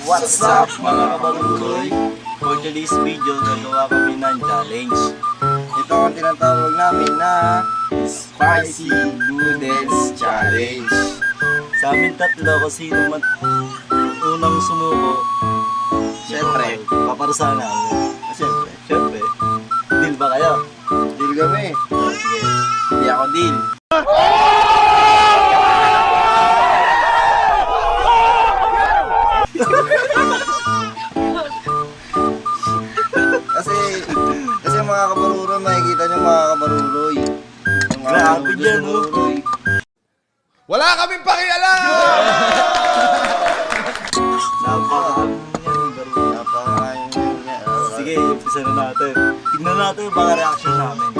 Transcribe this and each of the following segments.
What's up mga kabaluloy? For today's video, gagawa kami ng challenge. Ito ang tinatawag namin na Spicy Noodles Challenge. Sa amin tatlo, kung sino man unang sumuko, syempre, paparusahan namin. Syempre. Deal ba kayo? Deal kami. Sige. Hindi ako deal. Kasi mga kabaruroy, makikita nyo mga kabaruroy. Grabe dyan, no? Wala kaming pakialam! Sige, umpisa na natin. Tignan natin yung mga reaction namin.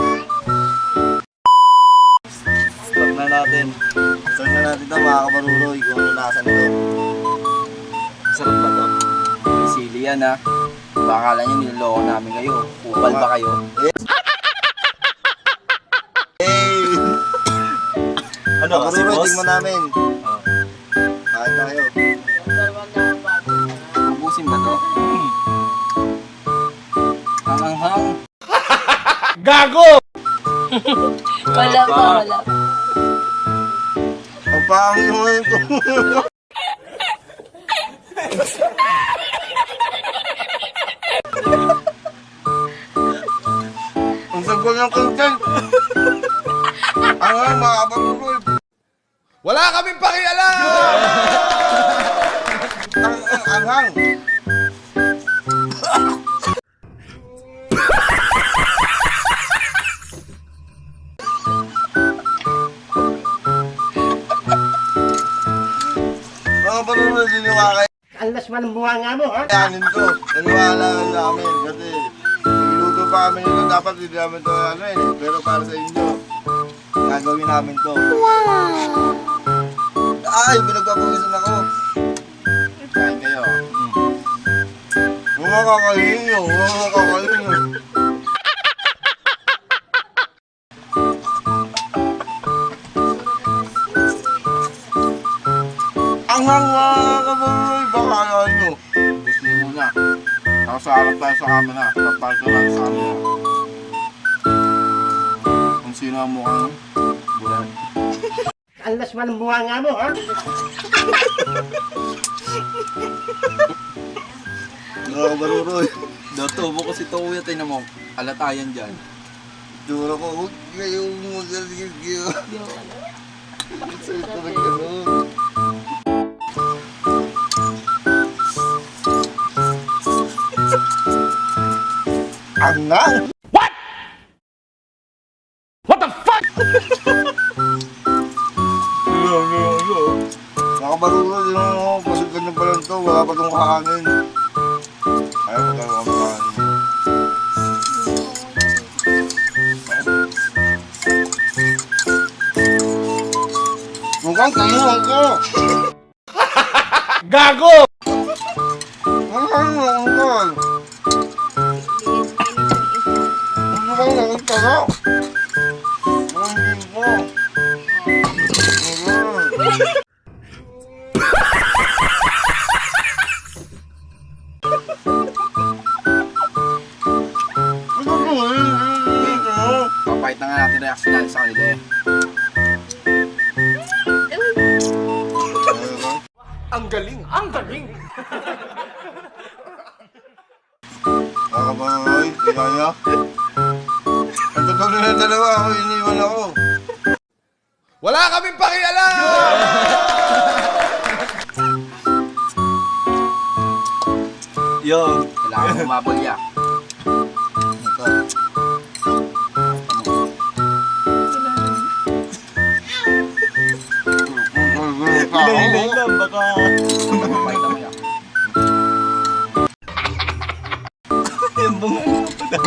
Start na natin. Start na natin ito mga kabaruroy kung ano nasan ito. Sarap ba to? May sili yan ha. Baka akala nyo niloloko namin kayo. Kupal ba kayo? Ano kasi Kabaruroy, boss? tingnan namin. Oh. Kain na kayo. Ubusin ba to? Hanghang-hang. Gago! Wala pa, wala pa. Ang pangit naman ito. Ang sagol ng content. Ano mga kabaruroy? Wala kaming pakialam! Ang anghang. Mga kabaruroy, diniwala kayo. Alas man ang bunga nga mo, ha? Kanin to. Naniwala ka sa amin kasi niluto pa kami nito. Dapat hindi namin to ano eh. Pero para sa inyo, gagawin namin to. Ay, pinagpapawisan ako. Kain kayo. Mga kakain nyo, mga kakain nyo. Ang hanga kabaroy, baka ayaw nyo. Gusto nyo muna. Tapos harap tayo sa camera. Papakita lang sa camera. Kung sino ang mukhang bulan. Alas man ang bunga nga mo, ha? Mga kabaroy, Dotubo ko si Toya. Tingnan mo. Alatayan dyan. duro ko, huwag kayong magaligid kayo. Sa'yo talaga nun. Angang! Mga kabaruroy, yun ako, kasi ganyan pa lang to, wala pa itong kakanin. Ayaw ko tayo kumakain. Mukhang kayo ko! Gago! Mukhang ko! Mukhang nakita ko! Mukhang ko! Papakita nga natin reaction natin sa kanila eh. Ang galing! Ang galing! Mga kabaroy, di kaya? Ang totoo na dalawa ako, iniwan ako. Wala kaming pakialam! Yo, Kailangan bumabalya. Ito. hinay lang, baka... Papakita mo yan. Yung bunga pa daw.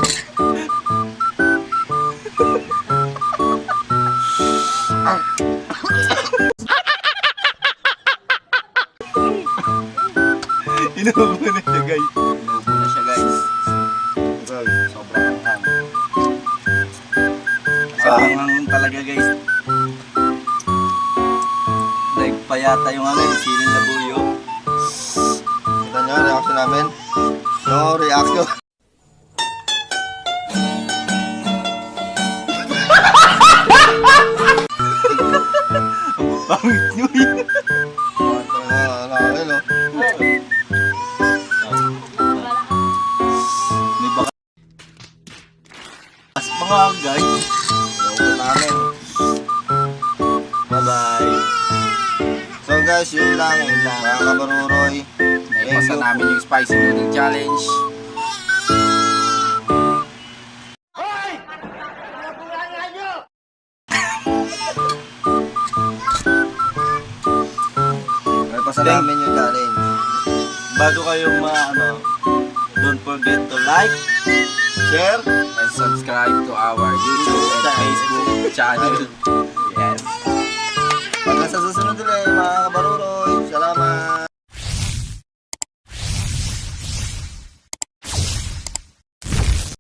Inuubo na siya, guys. Inuubo na siya guys. Okay. Sobrang hanghang. Sa hangang talaga guys. Nagpayata yung ano, yung silin na buyo. Kita nyo, reaction namin. No, reaction. Pangit nyo yun. Ano, May bakas pa nga guys. reaction namin. Bye-bye. So guys, yun lang. Mga kabaruroy. Naipasa namin yung spicy noodle challenge. May pasa namin yung challenge. Bago kayong don't forget to like, Share. And subscribe to our YouTube and Facebook channel.